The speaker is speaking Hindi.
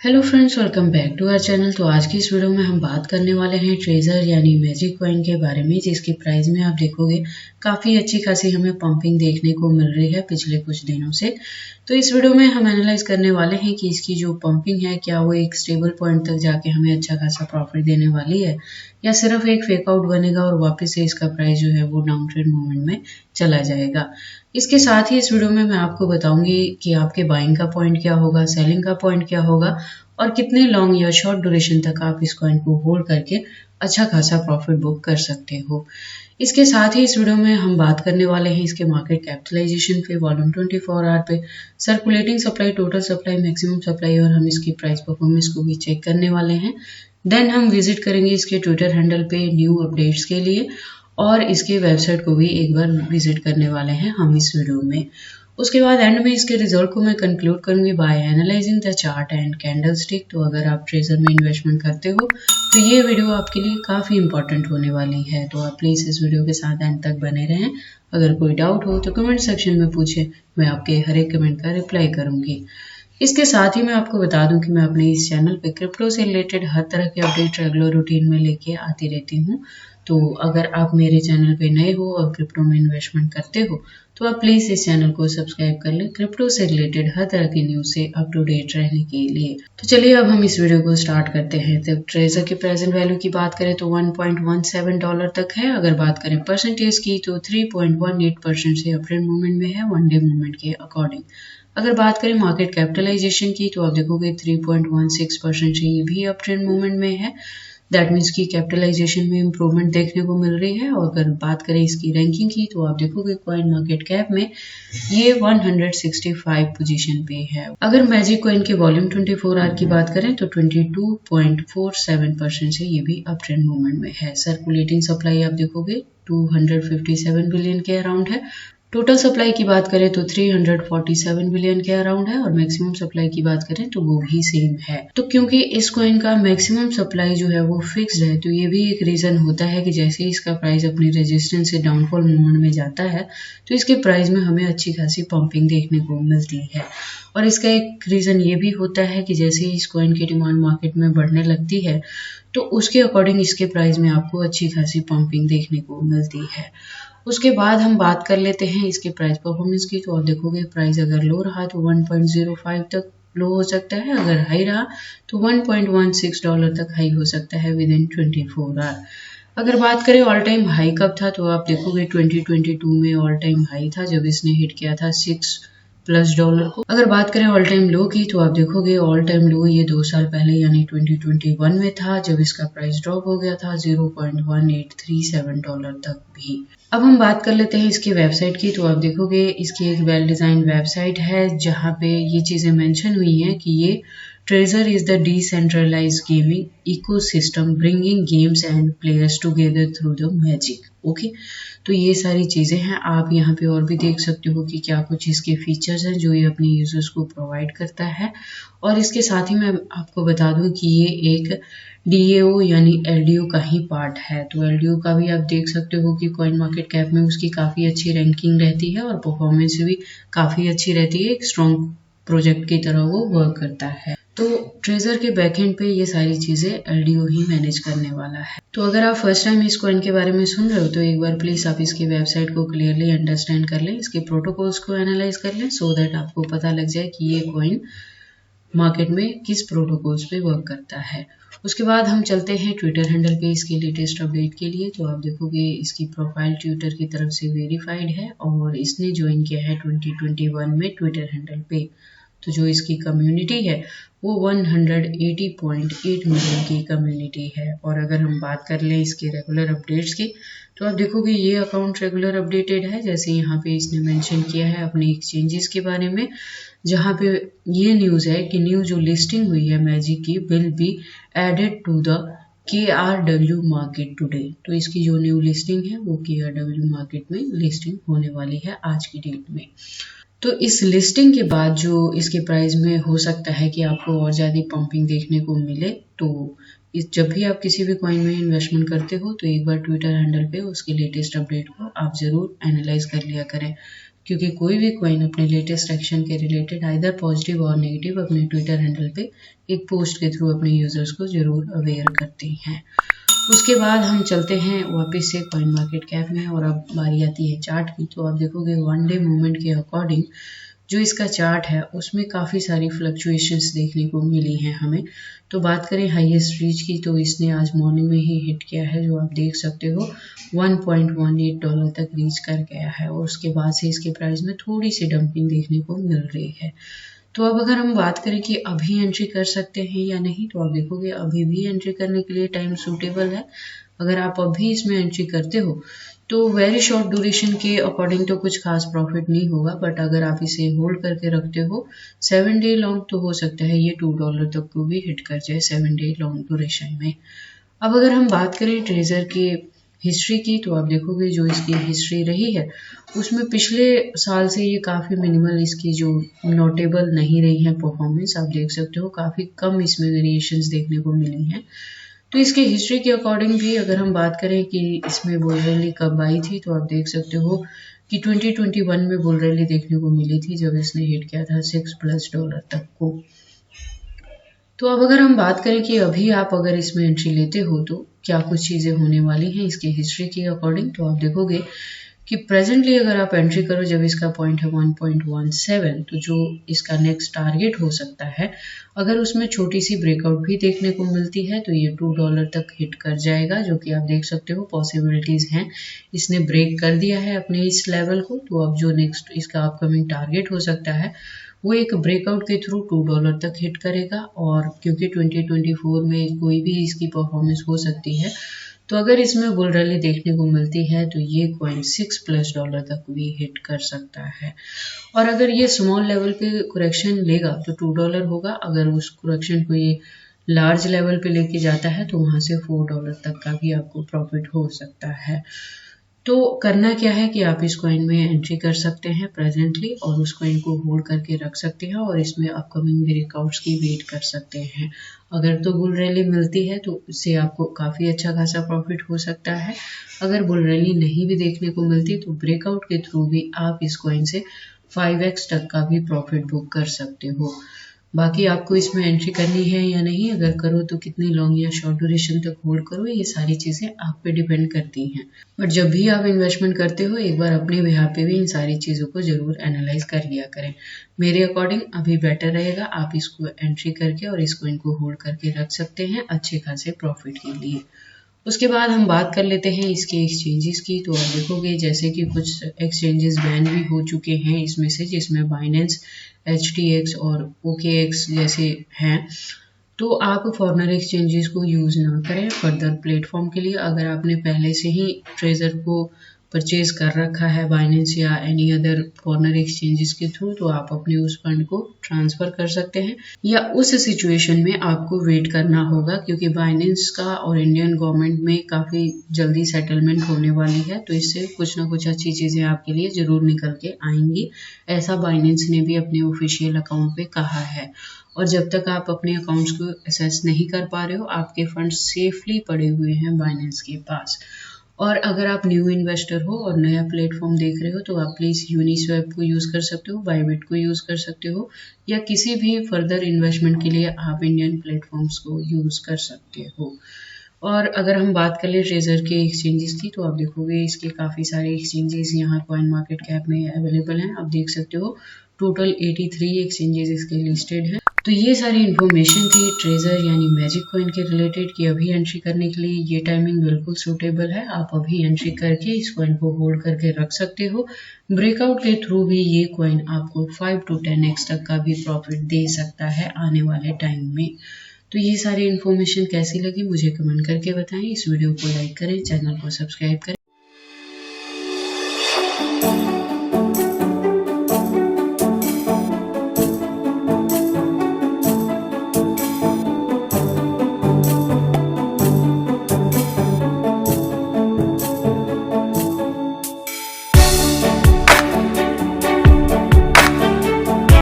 Hello friends, welcome back to our channel. तो आज की इस वीडियो में हम बात करने वाले हैं ट्रेजर यानी मैजिक कॉइन के बारे में, जिसकी प्राइस में आप देखोगे काफ़ी अच्छी खासी हमें पंपिंग देखने को मिल रही है पिछले कुछ दिनों से। तो इस वीडियो में हम एनालाइज करने वाले हैं कि इसकी जो पंपिंग है क्या वो एक स्टेबल पॉइंट तक जाके हमें अच्छा खासा प्रॉफिट देने वाली है या सिर्फ एक फेक आउट बनेगा और वापस से इसका प्राइस जो है वो डाउन ट्रेंड मूवमेंट में चला जाएगा। इसके साथ ही इस वीडियो में मैं आपको बताऊंगी कि आपके बाइंग का पॉइंट क्या होगा, सेलिंग का पॉइंट क्या होगा और कितने लॉन्ग या शॉर्ट ड्यूरेशन तक आप इस कॉइन को होल्ड करके अच्छा खासा प्रॉफिट बुक कर सकते हो। इसके साथ ही इस वीडियो में हम बात करने वाले हैं इसके मार्केट कैपिटलाइजेशन पे, वॉल्यूम 24 आवर पे, circulating supply, total supply, maximum supply और हम इसकी प्राइस परफॉर्मेंस को भी चेक करने वाले हैं। देन हम विजिट करेंगे इसके ट्विटर हैंडल पे न्यू अपडेट्स के लिए और इसके वेबसाइट को भी एक बार विजिट करने वाले हैं हम इस वीडियो में। उसके बाद एंड में इसके रिजल्ट को मैं कंक्लूड करूंगी by analysing the chart and candlestick. तो अगर आप ट्रेजर में इन्वेस्टमेंट करते हो तो ये वीडियो आपके लिए काफ़ी इंपॉर्टेंट होने वाली है, तो आप प्लीज़ इस वीडियो के साथ एंड तक बने रहें। अगर कोई डाउट हो तो कमेंट सेक्शन में पूछें, मैं आपके हर एक कमेंट का रिप्लाई करूंगी। इसके साथ ही मैं आपको बता दूं कि मैं अपने इस चैनल पे क्रिप्टो से रिलेटेड हर तरह के अपडेट रेगुलर रूटीन में लेके आती रहती हूँ। तो अगर आप मेरे चैनल पे नए हो और क्रिप्टो में इन्वेस्टमेंट करते हो तो आप प्लीज़ इस चैनल को सब्सक्राइब कर लें क्रिप्टो से रिलेटेड हर तरह की न्यूज़ से अप टू डेट रहने के लिए। तो चलिए अब हम इस वीडियो को स्टार्ट करते हैं। तो ट्रेजर की प्रेजेंट वैल्यू की बात करें तो $1.17 तक है। अगर बात करें परसेंटेज की तो 3.18% से अप ट्रेंड मूवमेंट में है वन डे मूवमेंट के अकॉर्डिंग। अगर बात करें मार्केट कैपिटलाइजेशन की तो आप देखोगे 3.16% से ये भी अप ट्रेंड मूवमेंट में है। दैट मीन्स की कैपिटलाइजेशन में इंप्रूवमेंट देखने को मिल रही है। और अगर बात करें इसकी रैंकिंग की तो आप देखोगे कॉइन मार्केट कैप में ये 165 पोजीशन पे है। अगर मैजिक कॉइन के वॉल्यूम 24 आवर की बात करें तो 22.47% से ये भी अप ट्रेंड मूवमेंट में है। सर्कुलेटिंग सप्लाई आप देखोगे 257 बिलियन के अराउंड है। टोटल सप्लाई की बात करें तो 347 बिलियन के अराउंड है और मैक्सिमम सप्लाई की बात करें तो वो भी सेम है। तो क्योंकि इस कॉइन का मैक्सिमम सप्लाई जो है वो फिक्स्ड है तो ये भी एक रीजन होता है कि जैसे ही इसका प्राइस अपनी रेजिस्टेंस से डाउनफॉल मूवमेंट में जाता है तो इसके प्राइस में हमें अच्छी खासी पंपिंग देखने को मिलती है। और इसका एक रीजन ये भी होता है कि जैसे ही इस कॉइन की डिमांड मार्केट में बढ़ने लगती है तो उसके अकॉर्डिंग इसके प्राइस में आपको अच्छी खासी पंपिंग देखने को मिलती है। उसके बाद हम बात कर लेते हैं इसके प्राइस परफॉर्मेंस की। तो आप देखोगे प्राइस अगर लो रहा तो 1.05 तक लो हो सकता है, अगर हाई रहा तो $1.16 तक हाई हो सकता है विद इन 24 आवर। अगर बात करें ऑल टाइम हाई कब था तो आप देखोगे 2022 में ऑल टाइम हाई था जब इसने हिट किया था $6+ को। अगर बात करें ऑल टाइम लो की तो आप देखोगे ऑल टाइम लो ये 2 साल पहले यानी 2021 में था जब इसका प्राइस ड्रॉप हो गया था $0.1837 तक भी। अब हम बात कर लेते हैं इसकी वेबसाइट की। तो आप देखोगे इसकी एक वेल डिजाइन वेबसाइट है जहाँ पे ये चीजें मेंशन हुई हैं कि ये Treasure is the decentralised gaming ecosystem bringing games and players together through the Magic. Okay, तो ये सारी चीजें हैं। आप यहाँ पे और भी देख सकते हो कि क्या कुछ इसके फीचर्स हैं जो ये अपने यूजर्स को प्रोवाइड करता है। और इसके साथ ही मैं आपको बता दूं कि ये एक DAO यानी LDO का ही पार्ट है। तो LDO का भी आप देख सकते हो कि कॉइन मार्केट कैप में उसकी काफ़ी अच्छी रैंकिंग रहती है और परफॉर्मेंस भी काफ़ी अच्छी रहती है। एक स्ट्रॉन्ग प्रोजेक्ट की तरह वो वर्क करता है। तो ट्रेजर के बैकएंड पे ये सारी चीज़ें LDO ही मैनेज करने वाला है। तो अगर आप फर्स्ट टाइम इस कॉइन के बारे में सुन रहे हो तो एक बार प्लीज़ आप इसकी वेबसाइट को क्लियरली अंडरस्टैंड कर लें, इसके प्रोटोकॉल्स को एनालाइज कर लें सो दैट आपको पता लग जाए कि ये कॉइन मार्केट में किस प्रोटोकॉल्स पे वर्क करता है। उसके बाद हम चलते हैं ट्विटर हैंडल पे इसके लेटेस्ट अपडेट के लिए। तो आप देखोगे इसकी प्रोफाइल ट्विटर की तरफ से वेरीफाइड है और इसने ज्वाइन किया है 2021 में ट्विटर हैंडल पे। तो जो इसकी कम्युनिटी है वो 180.8 मिलियन की कम्युनिटी है। और अगर हम बात कर लें इसके रेगुलर अपडेट्स की तो आप देखोगे ये अकाउंट रेगुलर अपडेटेड है। जैसे यहाँ पे इसने मेंशन किया है अपने एक्सचेंजेस के बारे में, जहाँ पे ये न्यूज़ है कि न्यू जो लिस्टिंग हुई है मैजिक की will be added to the KRW market today. तो इसकी जो न्यू लिस्टिंग है वो KRW मार्केट में लिस्टिंग होने वाली है आज की डेट में। तो इस लिस्टिंग के बाद जो इसके प्राइस में हो सकता है कि आपको और ज़्यादा पंपिंग देखने को मिले। तो जब भी आप किसी भी कॉइन में इन्वेस्टमेंट करते हो तो एक बार ट्विटर हैंडल पे उसके लेटेस्ट अपडेट को आप ज़रूर एनालाइज कर लिया करें। क्योंकि कोई भी कॉइन अपने लेटेस्ट एक्शन के रिलेटेड आइदर पॉजिटिव और नेगेटिव अपने ट्विटर हैंडल पे एक पोस्ट के थ्रू अपने यूजर्स को जरूर अवेयर करती हैं। उसके बाद हम चलते हैं वापस से कॉइन मार्केट कैप में और अब बारी आती है चार्ट की। तो आप देखोगे वन डे मूवमेंट के अकॉर्डिंग जो इसका चार्ट है उसमें काफ़ी सारी फ्लक्चुएशंस देखने को मिली हैं हमें। तो बात करें हाईएस्ट रीच की तो इसने आज मॉर्निंग में ही हिट किया है, जो आप देख सकते हो $1.18 तक रीच कर गया है और उसके बाद से इसके प्राइस में थोड़ी सी डंपिंग देखने को मिल रही है। तो अब अगर हम बात करें कि अभी एंट्री कर सकते हैं या नहीं, तो आप देखोगे अभी भी एंट्री करने के लिए टाइम सूटेबल है। अगर आप अभी इसमें एंट्री करते हो तो वेरी शॉर्ट ड्यूरेशन के अकॉर्डिंग तो कुछ खास प्रॉफिट नहीं होगा, बट अगर आप इसे होल्ड करके रखते हो 7 डे लॉन्ग तो हो सकता है ये $2 तक को भी हिट कर जाए 7 डे लॉन्ग ड्यूरेशन में। अब अगर हम बात करें ट्रेजर की हिस्ट्री की तो आप देखोगे जो इसकी हिस्ट्री रही है उसमें पिछले साल से ये काफ़ी मिनिमल इसकी जो नोटेबल नहीं रही है परफॉर्मेंस। आप देख सकते हो काफ़ी कम इसमें वेरिएशंस देखने को मिली हैं। तो इसके हिस्ट्री के अकॉर्डिंग भी अगर हम बात करें कि इसमें बुल रैली कब आई थी, तो आप देख सकते हो कि 2021 में बुल रैली देखने को मिली थी जब इसने हिट किया था $6+ तक को। तो अब अगर हम बात करें कि अभी आप अगर इसमें एंट्री लेते हो तो क्या कुछ चीज़ें होने वाली हैं इसके हिस्ट्री के अकॉर्डिंग, तो आप देखोगे कि प्रेजेंटली अगर आप एंट्री करो जब इसका पॉइंट है 1.17, तो जो इसका नेक्स्ट टारगेट हो सकता है अगर उसमें छोटी सी ब्रेकआउट भी देखने को मिलती है तो ये $2 तक हिट कर जाएगा, जो कि आप देख सकते हो पॉसिबिलिटीज हैं। इसने ब्रेक कर दिया है अपने इस लेवल को, तो अब जो नेक्स्ट इसका अपकमिंग टारगेट हो सकता है वो एक ब्रेकआउट के थ्रू $2 तक हिट करेगा। और क्योंकि 2024 में कोई भी इसकी परफॉर्मेंस हो सकती है, तो अगर इसमें बुल रैली देखने को मिलती है तो ये कॉइन $6+ तक भी हिट कर सकता है। और अगर ये स्मॉल लेवल पे करेक्शन लेगा तो $2 होगा। अगर उस करेक्शन को ये लार्ज लेवल पे लेके जाता है तो वहां से $4 तक का भी आपको प्रॉफिट हो सकता है। तो करना क्या है कि आप इस कॉइन में एंट्री कर सकते हैं प्रेजेंटली और उस कॉइन को होल्ड करके रख सकते हैं और इसमें अपकमिंग ब्रेकआउट्स की वेट कर सकते हैं। अगर तो बुल रैली मिलती है तो इससे आपको काफ़ी अच्छा खासा प्रॉफिट हो सकता है। अगर बुल रैली नहीं भी देखने को मिलती तो ब्रेकआउट के थ्रू भी आप इस कॉइन से 5x तक का भी प्रॉफिट बुक कर सकते हो। बाकी आपको इसमें एंट्री करनी है या नहीं, अगर करो तो कितनी लॉन्ग या शॉर्ट ड्यूरेशन तक होल्ड करो, ये सारी चीज़ें आप पे डिपेंड करती हैं। बट जब भी आप इन्वेस्टमेंट करते हो एक बार अपने बिहाफ पे भी इन सारी चीज़ों को ज़रूर एनालाइज कर लिया करें। मेरे अकॉर्डिंग अभी बेटर रहेगा आप इसको एंट्री करके और इसको इनको होल्ड करके रख सकते हैं अच्छे खासे प्रॉफिट के लिए। उसके बाद हम बात कर लेते हैं इसके एक्सचेंजेस की। तो आप देखोगे जैसे कि कुछ एक्सचेंजेस बैन भी हो चुके हैं इसमें से, जिसमें बाइनेंस, HTX और OKX जैसे हैं। तो आप फॉरेनर एक्सचेंजेस को यूज़ ना करें फर्दर प्लेटफॉर्म के लिए। अगर आपने पहले से ही ट्रेजर को परचेज कर रखा है बाइनेंस या एनी अदर फॉरेनर एक्सचेंजेस के थ्रू, तो आप अपने उस फंड को ट्रांसफ़र कर सकते हैं, या उस सिचुएशन में आपको वेट करना होगा क्योंकि बाइनेंस का और इंडियन गवर्नमेंट में काफ़ी जल्दी सेटलमेंट होने वाली है, तो इससे कुछ ना कुछ अच्छी चीज़ें आपके लिए ज़रूर निकल के आएंगी। ऐसा बाइनेंस ने भी अपने ऑफिशियल अकाउंट पे कहा है। और जब तक आप अपने अकाउंट्स को एसेस नहीं कर पा रहे हो, आपके फंड सेफली पड़े हुए हैं बाइनेंस के पास। और अगर आप न्यू इन्वेस्टर हो और नया प्लेटफॉर्म देख रहे हो तो आप प्लीज़ यूनिस्वैप को यूज़ कर सकते हो, बाइबिट को यूज़ कर सकते हो, या किसी भी फर्दर इन्वेस्टमेंट के लिए आप इंडियन प्लेटफॉर्म्स को यूज़ कर सकते हो। और अगर हम बात कर ले ट्रेजर के एक्सचेंजेस की, तो आप देखोगे इसके काफ़ी सारे एक्सचेंजेस यहाँ कॉइन मार्केट कैप में अवेलेबल हैं। आप देख सकते हो टोटल 83 एक्सचेंजेस इसके लिस्टेड हैं। तो ये सारी इन्फॉर्मेशन थी ट्रेजर यानी मैजिक कॉइन के रिलेटेड कि अभी एंट्री करने के लिए ये टाइमिंग बिल्कुल सूटेबल है। आप अभी एंट्री करके इस कॉइन को होल्ड करके रख सकते हो। ब्रेकआउट के थ्रू भी ये कॉइन आपको 5 to 10x तक का भी प्रॉफिट दे सकता है आने वाले टाइम में। तो ये सारी इन्फॉर्मेशन कैसी लगी मुझे कमेंट करके बताएं। इस वीडियो को लाइक करें, चैनल को सब्सक्राइब करें।